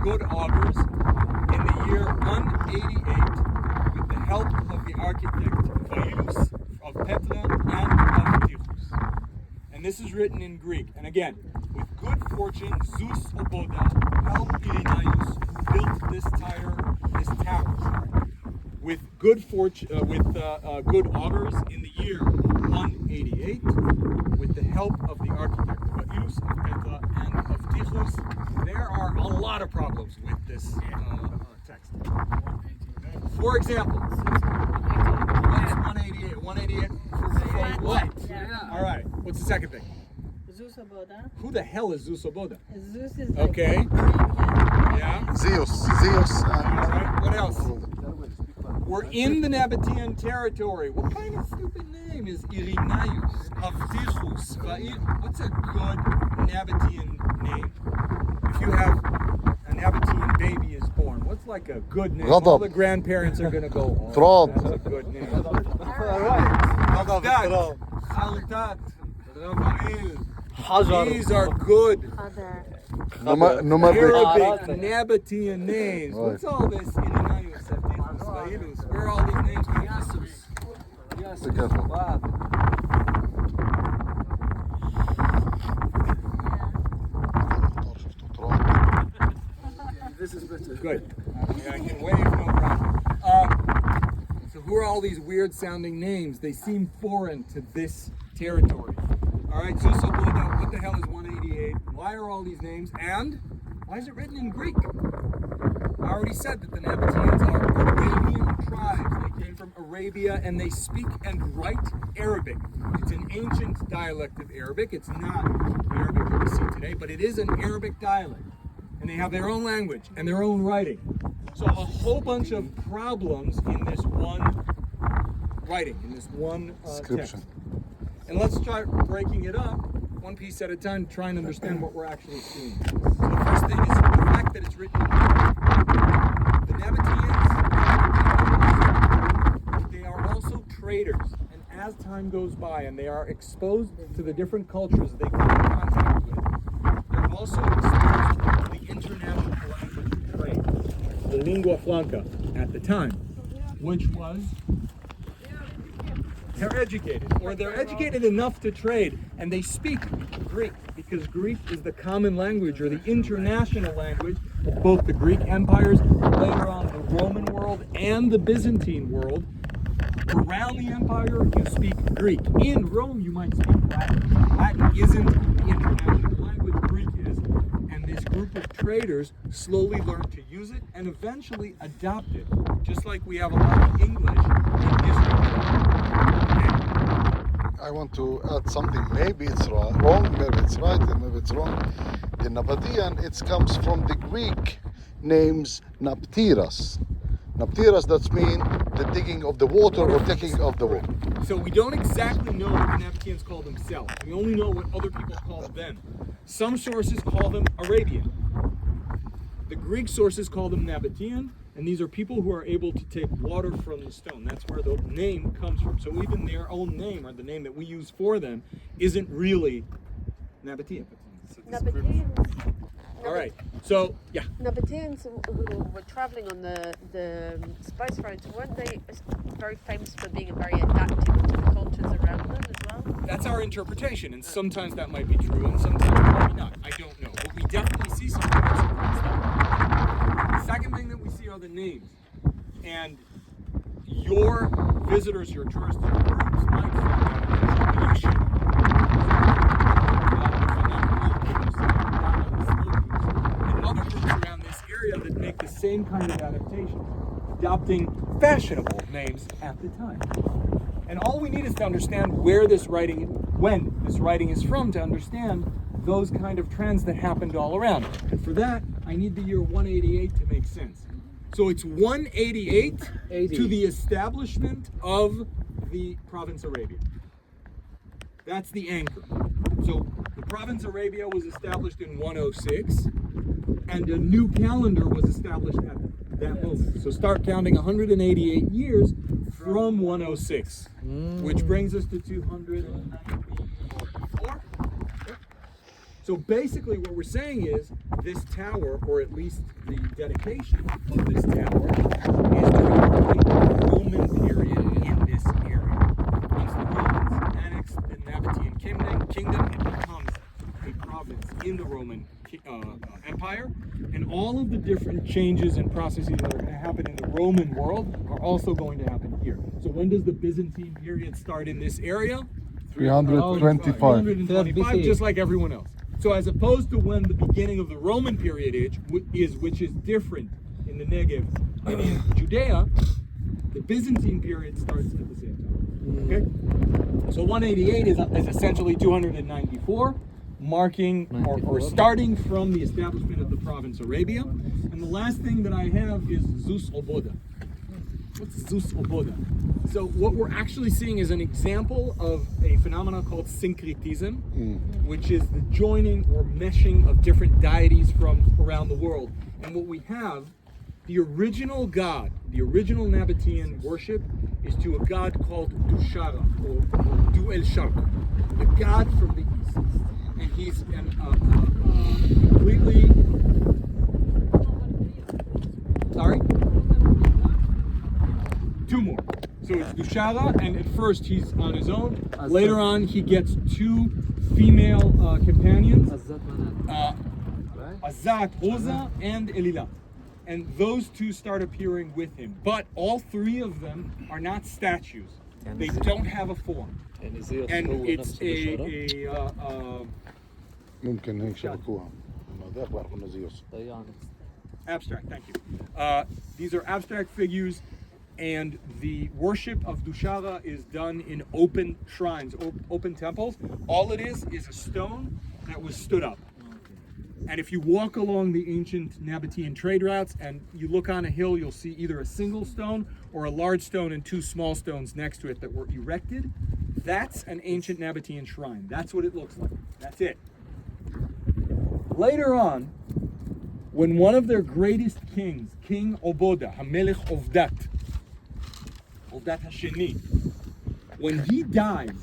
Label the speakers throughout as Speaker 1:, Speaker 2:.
Speaker 1: good augurs in the year 188 with the help of the architect Yoash of Petra and of Tichus. And this is written in Greek. And again, with good fortune, Zeus Oboda helped Irenaeus built this tower. With good fortune, good augurs in the year 188, with the help of the architect Yoash of Petra and of Tichus. There are a lot of problems with this text. For example, what's 188? 188 for what?
Speaker 2: Yeah.
Speaker 1: All right. What's the second thing?
Speaker 2: Zeus Oboda.
Speaker 1: Who the hell is Zeus Oboda?
Speaker 2: Zeus is
Speaker 1: Okay. Yeah.
Speaker 3: Zeus.
Speaker 1: All right. What else? We're in the Nabatean territory. What kind of stupid name is Irenaeus of Tichus? What's a good Nabatean name? If you have a Nabatean baby is born, what's like a good name?
Speaker 3: Radab.
Speaker 1: All the grandparents are going to go, oh,
Speaker 3: Trod.
Speaker 1: that's a good name. Chaltat, Ravael. These are good Arabic Nabatean names. What's all this? Irenaeus of Tichus, where are all these names coming from?
Speaker 3: Be careful.
Speaker 1: This is better. Good. I can wave, no problem. So who are all these weird sounding names? They seem foreign to this territory. All right, Zeus Oboda, what the hell is 188? Why are all these names? And why is it written in Greek? I already said that the Nabateans are Arabian tribes. They came from Arabia and they speak and write Arabic. It's an ancient dialect of Arabic. It's not the Arabic that we see today, but it is an Arabic dialect. And they have their own language and their own writing. So a whole bunch of problems in this one writing, in this one
Speaker 3: Description.
Speaker 1: text. And let's start breaking it up, one piece at a time, to try and understand what we're actually seeing. So the first thing is the fact that it's written in Greek. The Nabateans, they are also traders. And as time goes by and they are exposed to the different cultures they come in contact with, they're also exposed to the international language of trade, the lingua franca at the time, which was they're educated, or they're educated enough to trade, and they speak Greek, because Greek is the common language, or the international language of both the Greek empires, later on the Roman world, and the Byzantine world. Around the empire, you speak Greek. In Rome, you might speak Latin. Latin isn't the international language, Greek is. And this group of traders slowly learned to use it, and eventually adopt it, just like we have a lot of English in Israel.
Speaker 3: I want to add something. Maybe it's wrong, maybe it's right, and maybe it's wrong. The Nabatean, it comes from the Greek names Napteras. Napteras, that means the digging of the water or taking of the water.
Speaker 1: So we don't exactly know what the Nabateans call themselves. We only know what other people call them. Some sources call them Arabian. The Greek sources call them Nabatean, and these are people who are able to take water from the stone. That's where the name comes from. So even their own name, or the name that we use for them, isn't really Nabatean.
Speaker 4: Nabateans.
Speaker 1: All right. So yeah.
Speaker 4: Nabateans who were traveling on the spice roads, weren't they very famous for being very adaptive to the cultures around them as well?
Speaker 1: That's our interpretation, and sometimes that might be true, and sometimes it might be not. I don't know, but we definitely see something that supports that. The second thing that we see are the names, and your visitors, your tourists, your groups might find out that you should. And other groups around this area that make the same kind of adaptation, adopting fashionable names at the time. And all we need is to understand when this writing is from, to understand those kind of trends that happened all around. And for that, I need the year 188 to make sense. So it's 188 to the establishment of the province Arabia. That's the anchor. So the province Arabia was established in 106, and a new calendar was established at that moment. So start counting 188 years from 106, which brings us to 294. So basically what we're saying is this tower, or at least the dedication of this tower, is during the Roman period in this area. Once the Romans annexed the Nabatean kingdom, it becomes a province in the Roman Empire, and all of the different changes and processes that are going to happen in the Roman world are also going to happen here. So when does the Byzantine period start in this area?
Speaker 3: 325.
Speaker 1: 325, just like everyone else. So as opposed to when the beginning of the Roman period is, which is different in the Negev and in Judea, the Byzantine period starts at the same time. Okay? So 188 is essentially 294, marking or starting from the establishment of the province Arabia. And the last thing that I have is Zeus Oboda. What's Zeus Oboda? So what we're actually seeing is an example of a phenomenon called syncretism, which is the joining or meshing of different deities from around the world. And what we have, the original god, the original Nabatean worship is to a god called Dushara, or Du-El-Shak, the god from the east. And he's completely... Sorry? Two more. So it's Dushara, and at first he's on his own. Later on, he gets two female companions, Azat, Oza, and Elila. And those two start appearing with him. But all three of them are not statues. They don't have a form. And it's
Speaker 3: ممكن هيك شبكوها. هذاك بعرف انه زيوس.
Speaker 1: abstract, thank you. These are abstract figures, and the worship of Dushara is done in open shrines, open temples. All it is a stone that was stood up. And if you walk along the ancient Nabatean trade routes and you look on a hill, you'll see either a single stone or a large stone and two small stones next to it that were erected. That's an ancient Nabatean shrine. That's what it looks like. That's it. Later on, when one of their greatest kings, King Oboda, Hamelech Ovdat Hasheni, when he dies,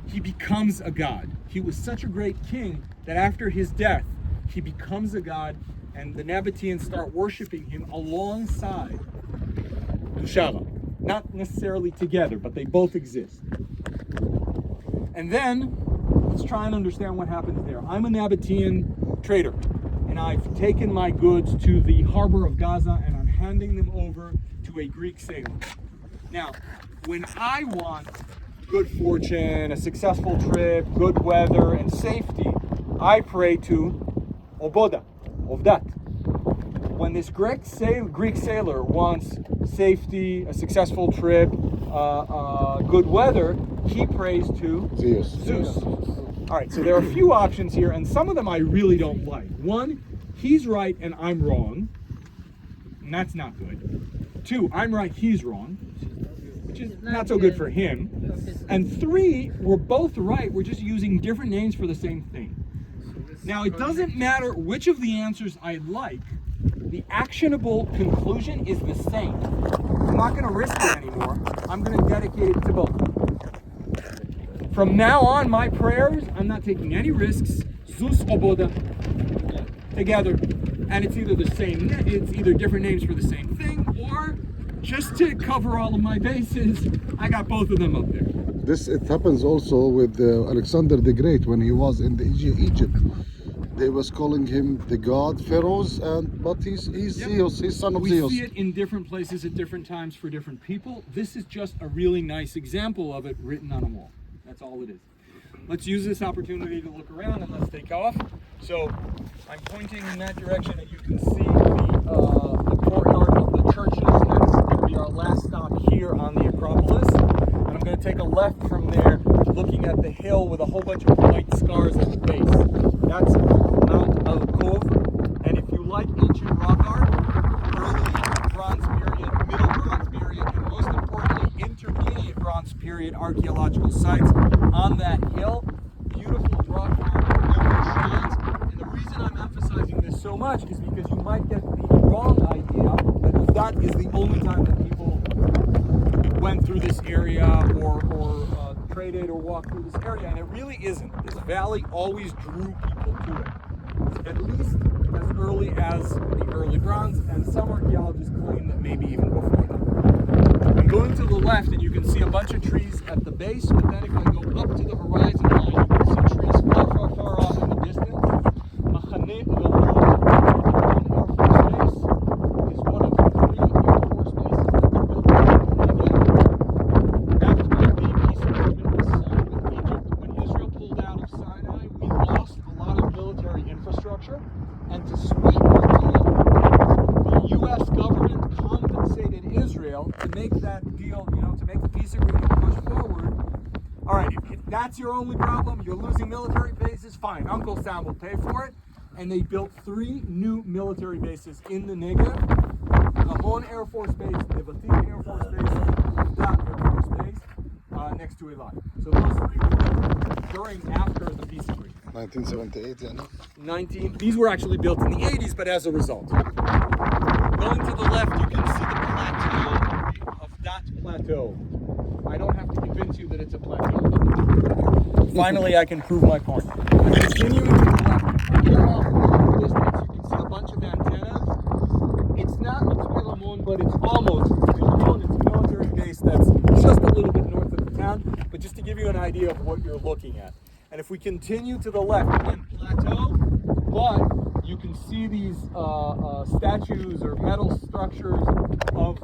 Speaker 1: he becomes a god. He was such a great king that after his death, he becomes a god, and the Nabateans start worshiping him alongside Dushara. Not necessarily together, but they both exist. And then, let's try and understand what happens there. I'm a Nabatean trader, and I've taken my goods to the harbor of Gaza, and I'm handing them over to a Greek sailor. Now, when I want good fortune, a successful trip, good weather, and safety, I pray to Oboda, Ovdat. When this Greek sailor wants safety, a successful trip, good weather, he prays to Zeus. All right, so there are a few options here, and some of them I really don't like. One, he's right and I'm wrong, and that's not good. Two, I'm right, he's wrong, which is not so good for him. And three, we're both right, we're just using different names for the same thing. Now, it doesn't matter which of the answers I like, the actionable conclusion is the same. I'm not going to risk it anymore. I'm going to dedicate it to both. From now on, my prayers, I'm not taking any risks. Zeus Oboda, together. And it's either the same, it's either different names for the same thing, or just to cover all of my bases, I got both of them up there.
Speaker 3: It happens also with Alexander the Great when he was in Egypt. They was calling him the god Pharaohs, but he's Zeus, he's son of Zeus.
Speaker 1: We see it in different places at different times for different people. This is just a really nice example of it written on a wall. That's all it is. Let's use this opportunity to look around and let's take off. So I'm pointing in that direction, and you can see the courtyard of the churches. That's going to be our last stop here on the Acropolis. And I'm going to take a left from there, looking at the hill with a whole bunch of white scars at the base. That's Mount Al-Kov. And if you like ancient rock art, early Bronze period, Middle Bronze period, and most importantly, intermediate Bronze period archaeological sites on that hill, beautiful rock art, Roman shrines. And the reason I'm emphasizing this so much is because you might get the wrong idea that is the only time that people went through this area or traded isolated or walk through this area, and it really isn't. This valley always drew people to it, at least as early as the early Bronze, and some archaeologists claim that maybe even before that. I'm going to the left, and you can see a bunch of trees at the base, but then if I go up to the horizon line, you can see trees far off in the distance. Machane Air Force Base is one of the 3 Air Force bases that were built in after the peace agreement was signed with Egypt. When Israel pulled out of Sinai, we lost a lot of military infrastructure, and to sweeten the deal, the U.S. government compensated Israel to make that deal, to make the peace agreement push forward. All right, if that's your only problem, you're losing military bases, fine, Uncle Sam will pay for it. And they built 3 new military bases in the Negev: Ramon Air Force Base, Nabateans Air Force Base, and Air Force Base next to Eilat. So those 3 were built during, after the peace agreement.
Speaker 3: 1978,
Speaker 1: These were actually built in the 80s, but as a result. Going to the left, you can see the plateau of that plateau. I don't have to convince you that it's a plateau. Finally, I can prove my point. Continuing to the left, here off in the distance, you can see a bunch of antennas. It's not Mitzvah Lamon, but it's almost Mitzvah Lamon. It's a military base that's just a little bit north of the town, but just to give you an idea of what you're looking at. And if we continue to the left, again, plateau, but you can see these statues or metal structures of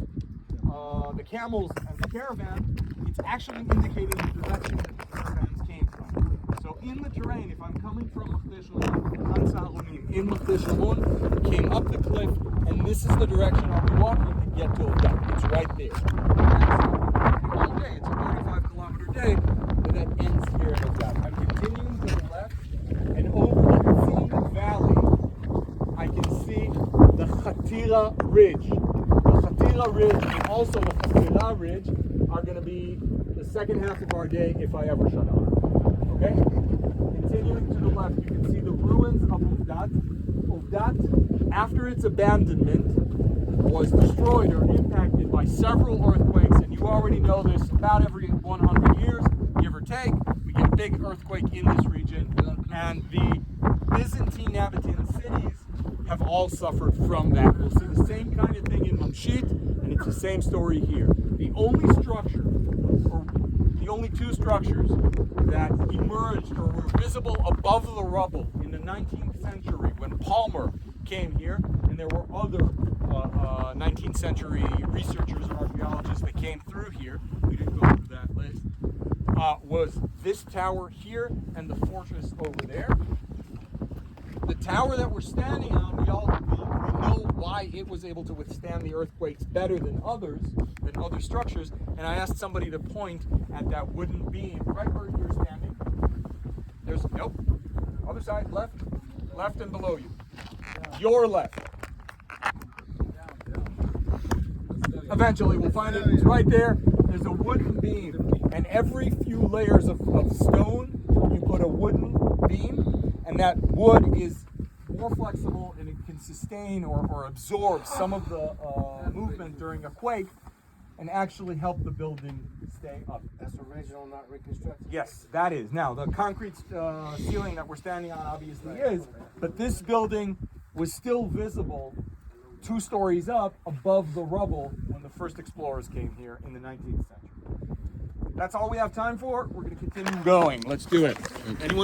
Speaker 1: the camels and the caravan. It's actually indicating the direction that the caravans came from. So in the terrain, if I'm coming from Machdesh Lamon, in Machdesh Lamon, came up the cliff, and this is the direction I'll be walking to get to Odat. It's right there. That's all day. It's a 35-kilometer day, but that ends here in Odat. I'm continuing to the left, and over the Tzim Valley, I can see the Chatira Ridge. The Chatira Ridge and also the Chatira Ridge are going to be the second half of our day if I ever shut up. Okay? Continuing to the left, you can see the ruins of Odat. Odat, after its abandonment, was destroyed or impacted by several earthquakes, and you already know this, about every 100 years, give or take, we get a big earthquake in this region, and the Byzantine Nabatean cities have all suffered from that. We'll see the same kind of thing in Mamshit, and it's the same story here. The only structure, or the only 2 structures that emerged or were visible above the rubble in the 19th century when Palmer came here, and there were other 19th century researchers and archaeologists that came through here, we didn't go through that list, was this tower here and the fortress over there. The tower that we're standing on, we know why it was able to withstand the earthquakes better than other structures, and I asked somebody to point at that wooden beam right where you're standing. There's, nope, other side, left and below you. Your left. Eventually we'll find it, it's right there. There's a wooden beam, and every few layers of stone, you put a wooden beam, and that wood is more flexible and it can sustain or absorb some of the movement during a quake and actually help the building stay up.
Speaker 5: That's original, not reconstructed?
Speaker 1: Yes, that is. Now, the concrete ceiling that we're standing on obviously is, but this building was still visible 2 stories up above the rubble when the first explorers came here in the 19th century. That's all we have time for. We're going to continue going. Let's do it. Anyone?